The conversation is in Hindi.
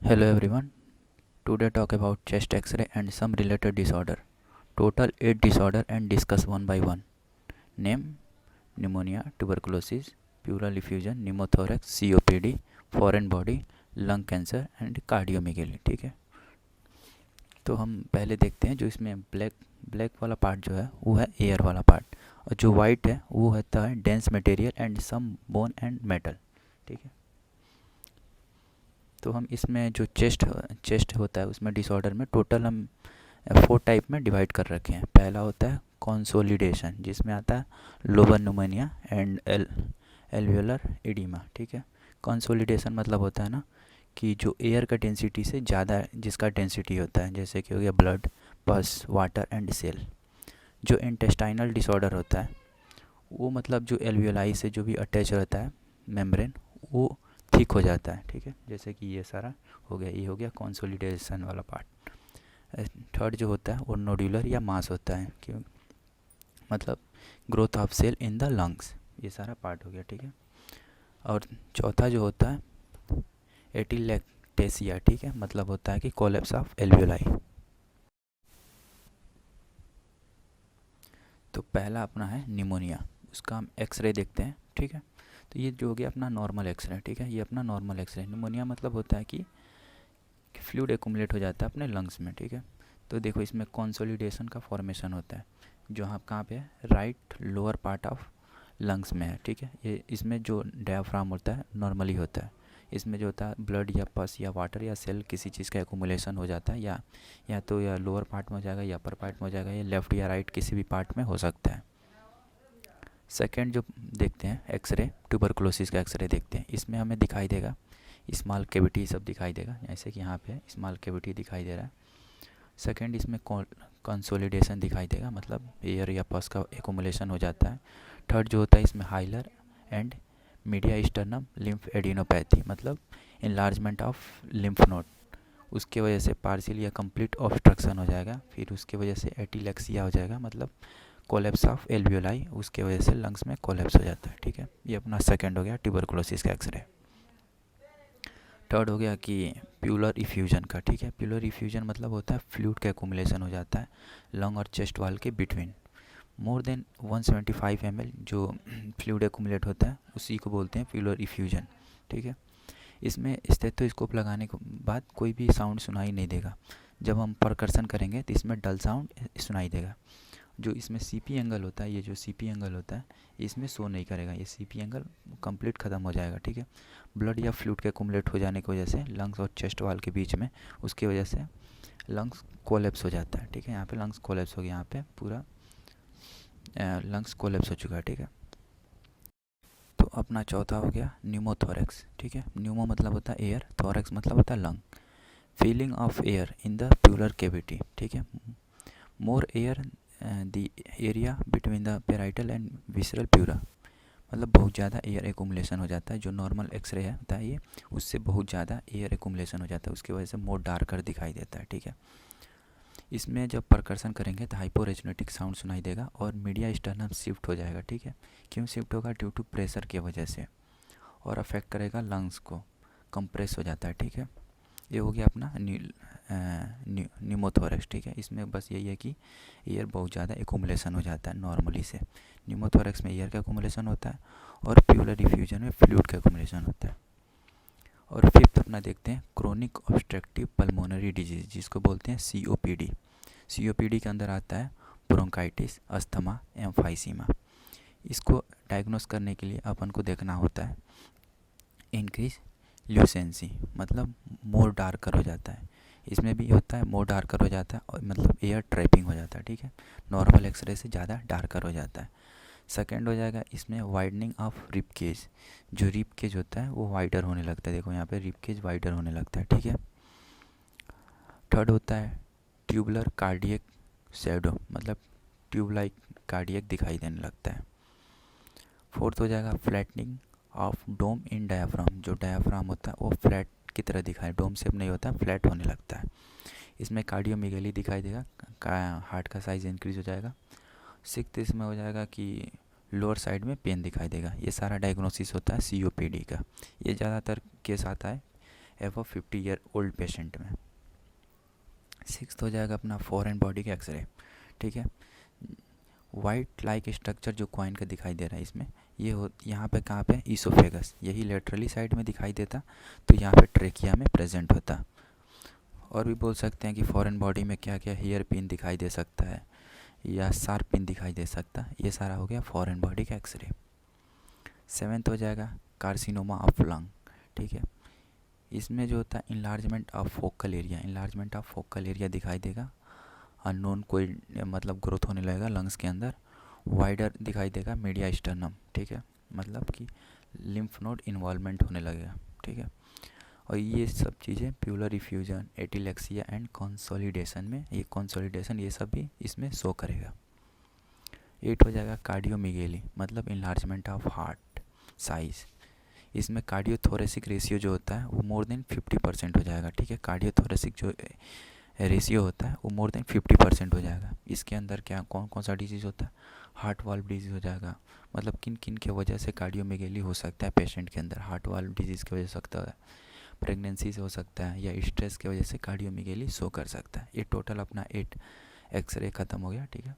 Hello everyone. Today talk about chest X-ray and some related disorder. Total 8 disorder and discuss one by one. Name: pneumonia, tuberculosis, pleural effusion, pneumothorax, COPD, foreign body, lung cancer and कार्डियोमेगेली. ठीक है, तो हम पहले देखते हैं जो इसमें ब्लैक ब्लैक वाला पार्ट जो है वो है एयर वाला पार्ट, और जो वाइट है वो होता है dense material and some bone and metal. ठीक है, तो हम इसमें जो चेस्ट होता है उसमें डिसऑर्डर में टोटल हम 4 टाइप में डिवाइड कर रखे हैं. पहला होता है कंसोलिडेशन, जिसमें आता है लोबर न्यूमोनिया एंड एल्वियोलर एडिमा. ठीक है, कंसोलिडेशन मतलब होता है ना कि जो एयर का डेंसिटी से ज़्यादा जिसका डेंसिटी होता है, जैसे कि हो गया ब्लड, पस, वाटर एंड सेल. जो इंटेस्टाइनल डिसऑर्डर होता है वो मतलब जो एल्वियोलाई से जो भी अटैच रहता है मेम्ब्रेन, वो थिक हो जाता है. ठीक है, जैसे कि ये सारा हो गया, ये हो गया कंसोलिडेशन वाला पार्ट. थर्ड जो होता है वो नोड्यूलर या मास होता है, क्यों मतलब growth of cell in the lungs, ये सारा पार्ट हो गया. ठीक है, और चौथा जो होता है एटिलेक्टेसिया. ठीक है, मतलब होता है कि कोलैप्स ऑफ एल्वियोलाई. तो पहला अपना है निमोनिया, उसका हम एक्सरे देखते हैं. ठीक है, तो ये जो हो गया अपना नॉर्मल एक्सरे. ठीक है, ये अपना नॉर्मल एक्सरे. निमोनिया मतलब होता है कि फ्लूइड एकुमुलेट हो जाता है अपने लंग्स में. ठीक है, तो देखो इसमें कंसोलिडेशन का फॉर्मेशन होता है जो हाँ कहाँ पे है, right lower part of lungs में है. ठीक है, ये इसमें जो डायफ्राम होता है नॉर्मली होता है. इसमें जो होता है ब्लड या पस या वाटर या सेल किसी चीज़ का एकुमुलेशन हो जाता है, या तो या लोअर पार्ट में हो जाएगा या अपर पार्ट में हो जाएगा, या लेफ्ट या राइट किसी भी पार्ट में हो सकता है. सेकेंड जो देखते हैं एक्सरे, ट्यूबरकुलोसिस का एक्सरे देखते हैं. इसमें हमें दिखाई देगा स्मॉल कैविटी सब दिखाई देगा, जैसे कि यहाँ पे स्मॉल कैविटी दिखाई दे रहा है. सेकेंड इसमें कंसोलिडेशन दिखाई देगा, मतलब एयर या पस का एकुमुलेशन हो जाता है. थर्ड जो होता है इसमें hilar and media sternum lymph adenopathy, मतलब इनलार्जमेंट ऑफ लिम्फ नोड, उसके वजह से पार्शियल या कंप्लीट ऑब्स्ट्रक्शन हो जाएगा. फिर उसके वजह से एटिलेक्सिया हो जाएगा, मतलब कोलेप्स ऑफ एल्वियोलाई, उसके वजह से लंग्स में कोलेप्स हो जाता है. ठीक है, ये अपना सेकंड हो गया ट्यूबरकुलोसिस का एक्सरे. थर्ड हो गया कि प्यूलर इफ्यूजन का. ठीक है, प्यूलर इफ्यूजन मतलब होता है फ्लूइड का एकुमुलेशन हो जाता है लंग और चेस्ट वाल के बिटवीन. मोर देन 175 ml जो फ्लूइड एकुमुलेट होता है उसी को बोलते हैं प्यूलर इफ्यूजन. ठीक है, इसमें स्टेथोस्कोप लगाने के बाद कोई भी साउंड सुनाई नहीं देगा. जब हम परकर्शन करेंगे तो इसमें डल साउंड सुनाई देगा. जो इसमें सीपी एंगल होता है, ये जो सीपी एंगल होता है इसमें शो नहीं करेगा, ये सीपी एंगल कंप्लीट ख़त्म हो जाएगा. ठीक है, ब्लड या फ्लूइड के एक्युमुलेट हो जाने की वजह से लंग्स और चेस्ट वाल के बीच में, उसकी वजह से लंग्स कोलेप्स हो जाता है. ठीक है, यहाँ पे लंग्स कोलेप्स हो गया, यहाँ पे पूरा लंग्स कोलेप्स हो चुका है. ठीक है, तो अपना चौथा हो गया न्यूमोथोरेक्स. ठीक है, न्यूमो मतलब होता है एयर, थोरेक्स मतलब होता है lung. Feeling of air in the plural cavity. ठीक है, मोर air the area between the parietal and visceral pura, मतलब बहुत ज़्यादा एयर एकुमुलेशन हो जाता है. जो नॉर्मल एक्सरे है होता है ये, उससे बहुत ज़्यादा एयर एकुमुलेशन हो जाता है, उसकी वजह से मोर डार्कर दिखाई देता है. ठीक है, इसमें जब परकर्शन करेंगे तो हाइपोरेजोनेटिक साउंड सुनाई देगा और मीडिया स्टर्नम शिफ्ट हो जाएगा. ठीक है, क्यों शिफ्ट होगा, ड्यू टू प्रेशर की वजह से, और अफेक्ट करेगा लंग्स को, कंप्रेस हो जाता है. ठीक है, ये हो गया अपना न्यूमोथोरेक्स. ठीक है, इसमें बस यही है कि एयर बहुत ज़्यादा एकुमुलेशन हो जाता है नॉर्मली से. न्यूमोथोरेक्स में एयर का एकुमुलेशन होता है और प्यूलर डिफ्यूजन में फ्लूइड का एकुमुलेशन होता है. और फिफ्थ अपना देखते हैं क्रोनिक ऑब्स्ट्रक्टिव पल्मोनरी डिजीज, जिसको बोलते हैं सीओपीडी. सीओपीडी के अंदर आता है ब्रोंकाइटिस, अस्थमा, एम्फाइसीमा. इसको डायग्नोस करने के लिए अपन को देखना होता है इंक्रीज ल्यूसेंसी, मतलब मोर डार्कर हो जाता है. इसमें भी होता है मोर डार्कर हो जाता है, और मतलब एयर ट्रैपिंग हो जाता है. ठीक है, नॉर्मल एक्सरे से ज़्यादा डार्कर हो जाता है. सेकेंड हो जाएगा इसमें वाइडनिंग ऑफ रिब केज, जो रिब केज होता है वो वाइडर होने लगता है. देखो यहाँ पे रिब केज वाइडर होने लगता है. ठीक है, थर्ड होता है ट्यूबुलर कार्डियक शैडो, मतलब ट्यूब लाइक कार्डियक दिखाई देने लगता है. फोर्थ हो जाएगा flattening of dome in diaphragm, जो डायाफ्राम होता है वो फ्लैट की तरह दिखाई, डोम शेप नहीं होता, फ्लैट होने लगता है. इसमें कार्डियोमेगेली दिखाई देगा, हार्ट का साइज़ इंक्रीज हो जाएगा. सिक्स्थ इसमें हो जाएगा कि लोअर साइड में पेन दिखाई देगा. ये सारा डायग्नोसिस होता है सीओपीडी का. ये ज़्यादातर केस आता है एबव 50 ईयर ओल्ड पेशेंट में। 6th हो जाएगा अपना फॉरेन बॉडी का एक्सरे, ठीक है। वाइट लाइक स्ट्रक्चर जो कॉइन का दिखाई दे रहा है इसमें, ये हो यहाँ पे कहाँ पे, ईसोफेगस, यही लेटरली साइड में दिखाई देता, तो यहाँ पे ट्रेकिया में प्रेजेंट होता। और भी बोल सकते हैं कि फॉरेन बॉडी में क्या क्या, हेयर पिन दिखाई दे सकता है या शार्प पिन दिखाई दे सकता। ये सारा हो गया फॉरेन बॉडी का एक्सरे। 7th हो जाएगा कार्सिनोमा ऑफ लंग, ठीक है। इसमें जो होता है enlargement of focal area, enlargement of focal area दिखाई देगा, अननोन कोई मतलब ग्रोथ होने लगेगा लंग्स के अंदर, वाइडर दिखाई देगा मीडिया स्टर्नम, ठीक है, मतलब कि लिम्फ नोड इन्वॉल्वमेंट होने लगेगा, ठीक है। और ये सब चीज़ें प्यूलर इफ्यूजन, एटिलेक्सिया एंड कंसोलिडेशन में, ये कंसोलिडेशन ये सब भी इसमें शो करेगा। 8 हो जाएगा कार्डियोमिगेली, मतलब इन्लार्जमेंट ऑफ हार्ट साइज। इसमें कार्डियोथोरेसिक रेशियो जो होता है वो मोर देन 50% हो जाएगा, ठीक है। कार्डियोथोरेसिक जो रेशियो होता है वो मोर देन 50% हो जाएगा। इसके अंदर क्या कौन कौन सा डिजीज़ होता है, हार्ट वाल्व डिजीज़ हो जाएगा, मतलब किन किन के वजह से कार्डियोमेगेली हो सकता है पेशेंट के अंदर, हार्ट वाल्व डिजीज़ की वजह से सकता है, प्रेगनेंसी से हो सकता है, या स्ट्रेस की वजह से कार्डियोमेगेली शो कर सकता है। ये टोटल अपना 8 एक्सरे ख़त्म हो गया, ठीक है।